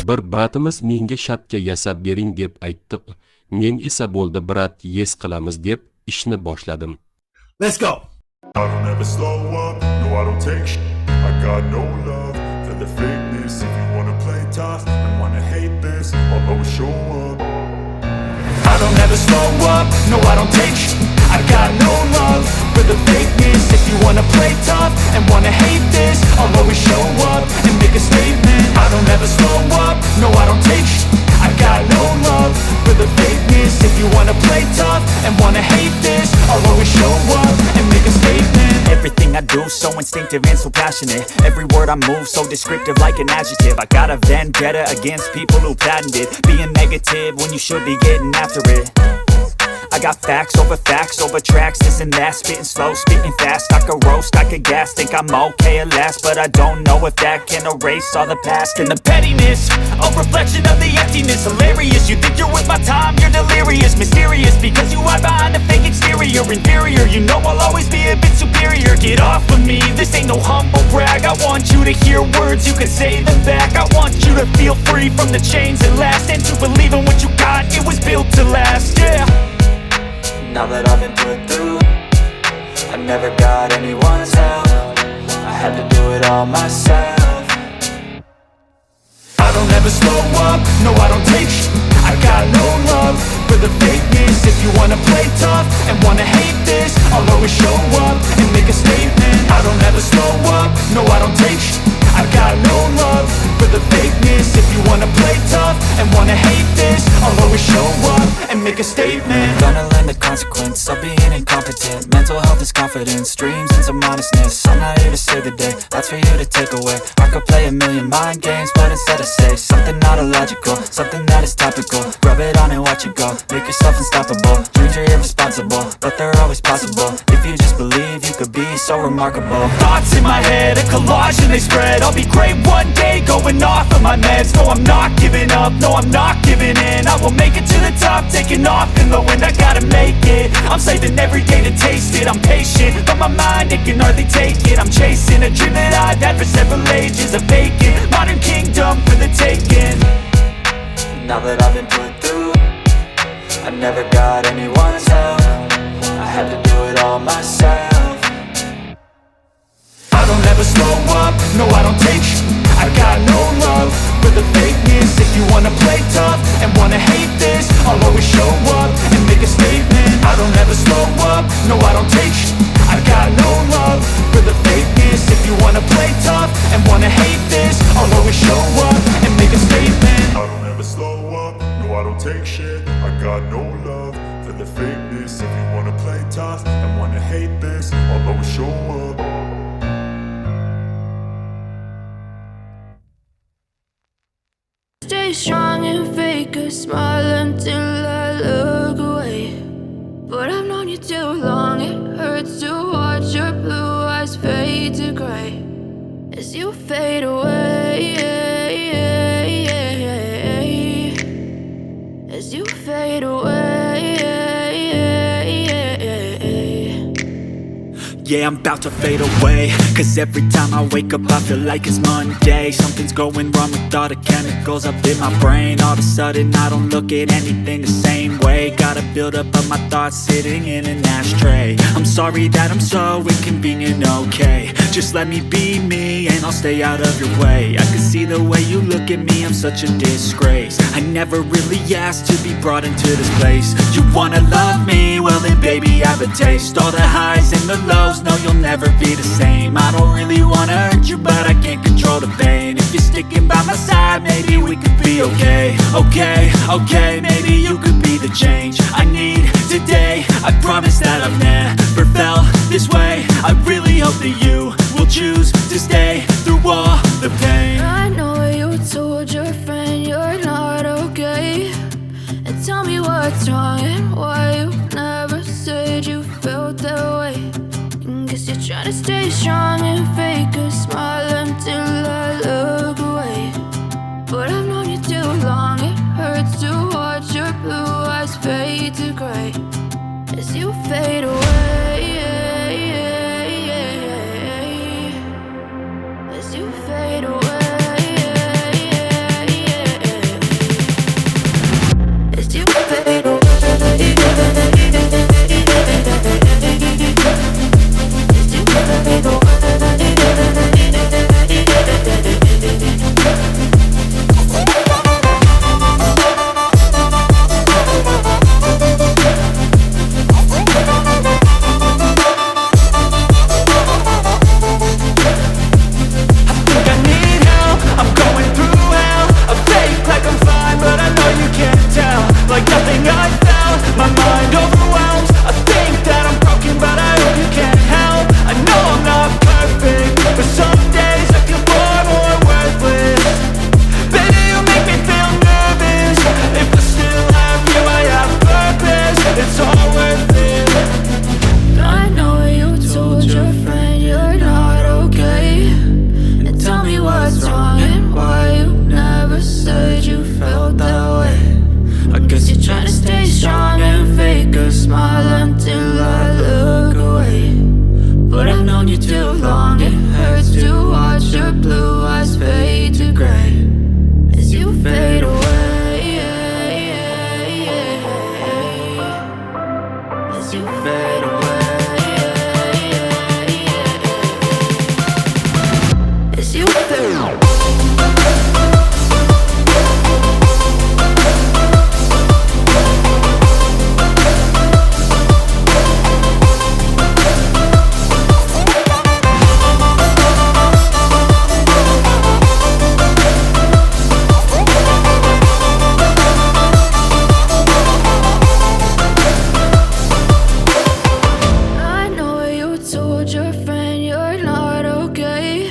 Bir batimiz menga shapka yasab bering deb aytdi. Men esa bo'ldi brat, yes qilamiz deb ishni boshladim. Let's go. I don't ever slow up, no I don't take shit. I got no love for the fakeness. If you wanna play tough and wanna hate this, I'll always show up. I don't ever slow up, no I don't take shit. I got no love for the fakeness. If you wanna play tough and wanna hate this, I'll always show up and make a statement. I don't ever slow up, no I don't take shit. I got no love for the fakeness. If you wanna play tough and wanna hate this, I'll always show up and make a statement. Everything I do so instinctive and so passionate. Every word I move so descriptive like an adjective. I got a vendetta against people who patented being negative when you should be getting after it. I got facts over tracks, this and that. Spitting slow, spitting fast. I could roast, I could gas. Think I'm okay at last, but I don't know if that can erase all the past. And the pettiness, a reflection of the emptiness. Hilarious, you think you're worth my time, you're delirious. Mysterious, because you hide behind a fake exterior. Inferior, you know I'll always be a bit superior. Get off of me, this ain't no humble brag. I want you to hear words, you can say them back. I want you to feel free from the chains that last, and to believe in what you got, it was built to last, yeah. Now that I've been put through, I never got anyone's help. I had to do it all myself. I don't ever slow up, no I don't take shit. I got no love for the fakeness. If you wanna play tough and wanna hate this, I'll always show up and make a statement. I don't ever slow up, no I don't take shit. I got no love for the fakeness. If you wanna play tough and wanna hate this, I'll always show up and make a statement. Gonna learn the consequence of being incompetent. Mental health is confidence, dreams and some honestness. I'm not here to save the day, that's for you to take away. I could play a million mind games, but instead I say something not illogical, something that is topical. Rub it on and watch it go, make yourself unstoppable. Dreams are irresponsible, but they're always possible. If you just believe, you could be so remarkable. Thoughts in my head, a collage and they spread. I'll be great one day, going off of my meds. No, I'm not giving up, no, I'm not giving in. I will make it to the top, taking off in the wind. I gotta make it, I'm saving every day to taste it. I'm patient, but my mind, it can hardly take it. I'm chasing a dream that I've had for several ages. A vacant, modern kingdom for the taking. Now that I've been put through, I never got anyone's help. I had to do it all myself. I don't ever slow up, no I don't take shit. I got no love for the fakeness. If you wanna play tough and wanna hate this, I'll always show up and make a statement. I don't ever slow up, no I don't take shit. I got no love for the fakeness. If you wanna play tough and wanna hate this, I'll always show up and make a statement. I don't ever slow up, no I don't take shit. I got no love for the fakeness. If you wanna play tough and wanna hate this, I'll always show up. Stay strong and fake a smile until I look away. But I've known you too long, it hurts to watch your blue eyes fade to grey as you fade away, as you fade away. Yeah, I'm about to fade away, cause every time I wake up I feel like it's Monday. Something's going wrong with all the chemicals up in my brain. All of a sudden I don't look at anything the same way. Gotta build up of my thoughts sitting in an ashtray. I'm sorry that I'm so inconvenient, okay. Just let me be me and I'll stay out of your way. I can see the way you look at me, I'm such a disgrace. I never really asked to be brought into this place. You wanna love me? Well then baby I have a taste. All the highs and the lows, no you'll never be the same. I don't really wanna hurt you, but I can't control the pain. If you're sticking by my side, maybe we could be okay. Okay, maybe you could be the change I need today. I promise that I've never felt this way. I really hope that you will choose to stay through all the pain. I know you told your friend you're not okay, and tell me what's wrong and why you never said you felt that way. Guess you're trying to stay strong and fake a smile until I look away. But I've known you too long, it hurts to watch your blue eyes fade to grey as you fade away. told your friend you're not okay?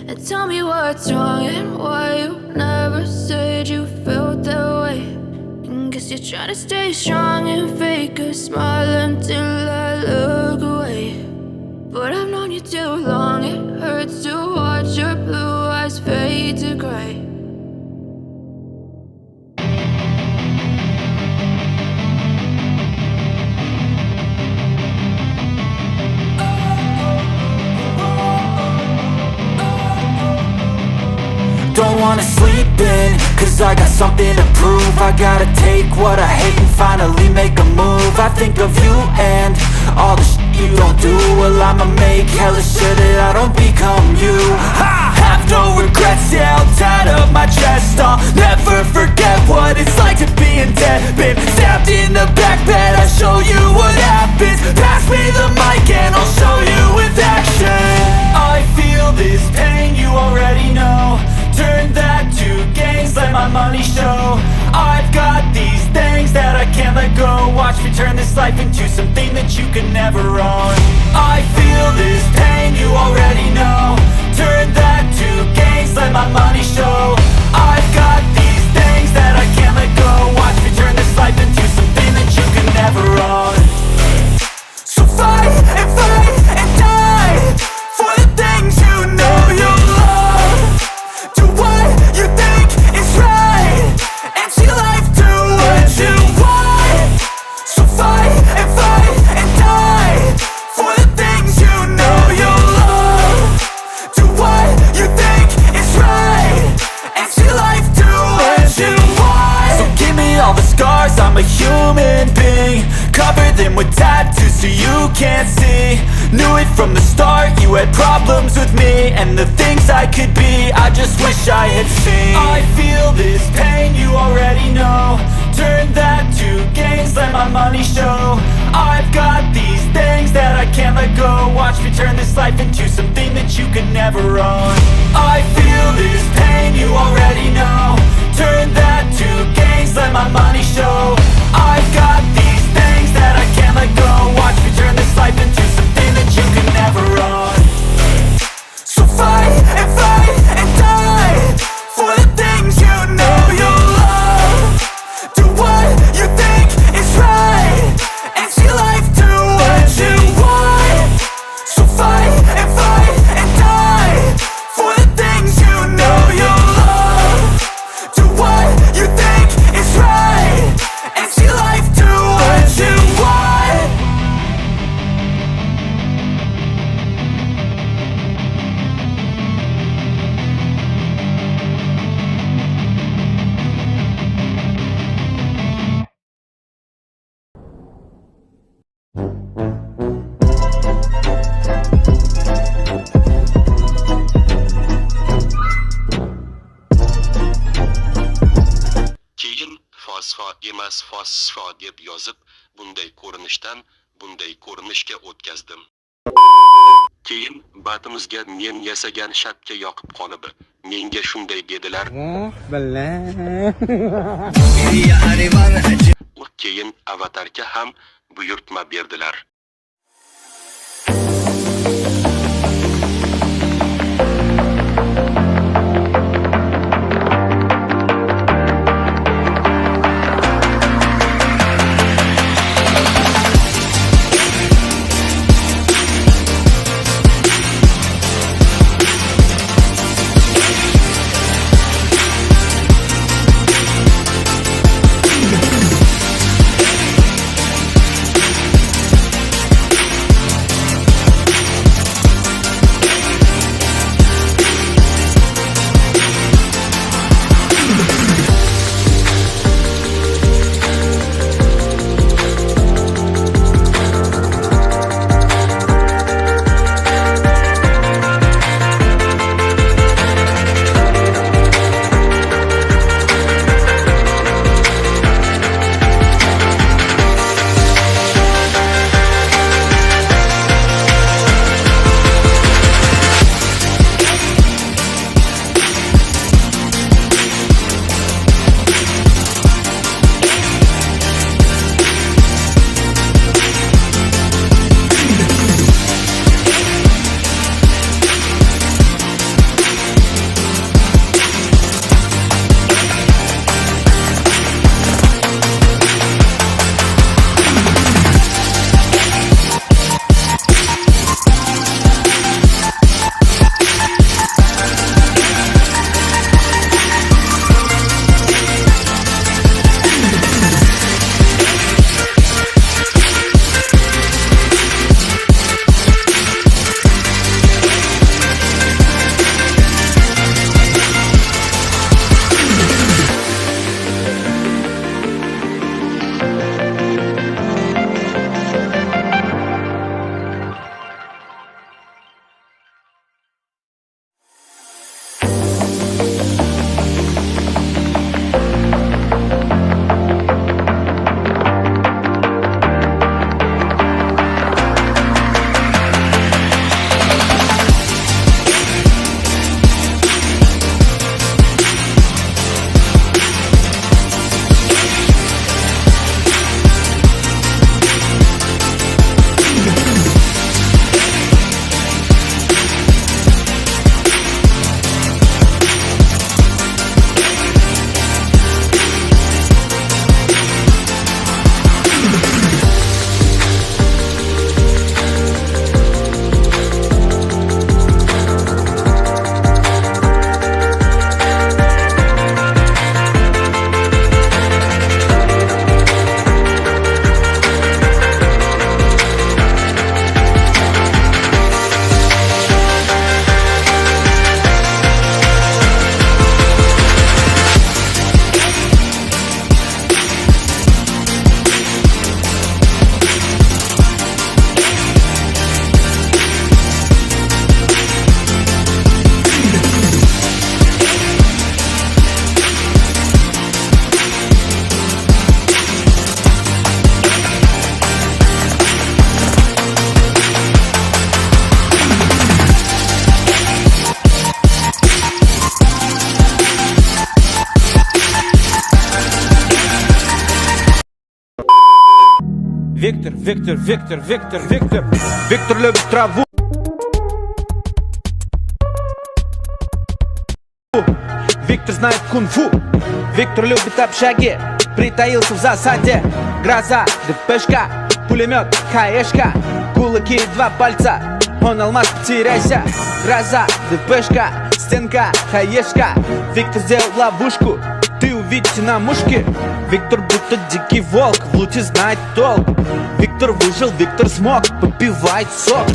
And tell me what's wrong and why you never said you felt that way. And guess you're trying to stay strong and fake a smile until I look away. But I've known you too long, it hurts to watch your blue eyes fade to gray. Don't wanna sleep in, cause I got something to prove. I gotta take what I hate and finally make a move. I think of you and all the shit you don't do. Well, I'ma make hella sure that I don't become you. I have no regrets, yeah, I'll tie up my chest. I'll never forget what it's like to be in debt. Been stabbed in the back bed, I'll show you what happens. Pass me the mic and I'll show you with action. I feel this pain, you already know. Turn that to gains, let my money show. I've got these things that I can't let go. Watch me turn this life into something that you can never own. I feel this pain, you already know. Turn that to gains, let my money show. I've got these things that I can't let go. Watch me turn this life into something that you can never own. So fight and die for the things you know you love. Do what you think is right, and see life do what you want. So fight and die for the things you know you love. Do what you think is right, and see life do what you want. So give me all the scars, I'm a human being. Cover them with tattoos so you can't see. Knew it from the start, you had problems with me and the things I could be, I just wish I had seen. I feel this pain, you already know. Turn that to gains, let my money show. I've got these things that I can't let go. Watch me turn this life into something that you can never own. I feel this pain, you already know. Turn that to gains, let my money show. I've got these things that I can't let go. Watch me turn this life into something that you can never own. So fight and die for the things you know you love. Do what you think is right, and see life do what you want. So fight and die for the things you know you love. Do what you think is right, and see life do what you want. Keyin fosfo emas fosfo deb yozib, bunday ko'rinishdan bunday ko'rinishga o'tkazdim. Keyin batimizga men yasagan shapka yoqib qolib, menga shunday dedilar. Keyin avatarka ham buyurtma berdilar. Виктор, Виктор, Виктор, Виктор. Виктор любит траву. Виктор знает кунг-фу. Виктор любит общаги. Притаился в засаде. Гроза, ДПшка, пулемет, хаешка. Кулаки, два пальца. Он алмаз, потеряйся. Гроза, ДПшка, стенка, хаешка. Виктор сделал ловушку. Ты увидите на мушке. Виктор будто дикий волк, в луте знает толк. Виктор выжил, Виктор смог, попивает сок.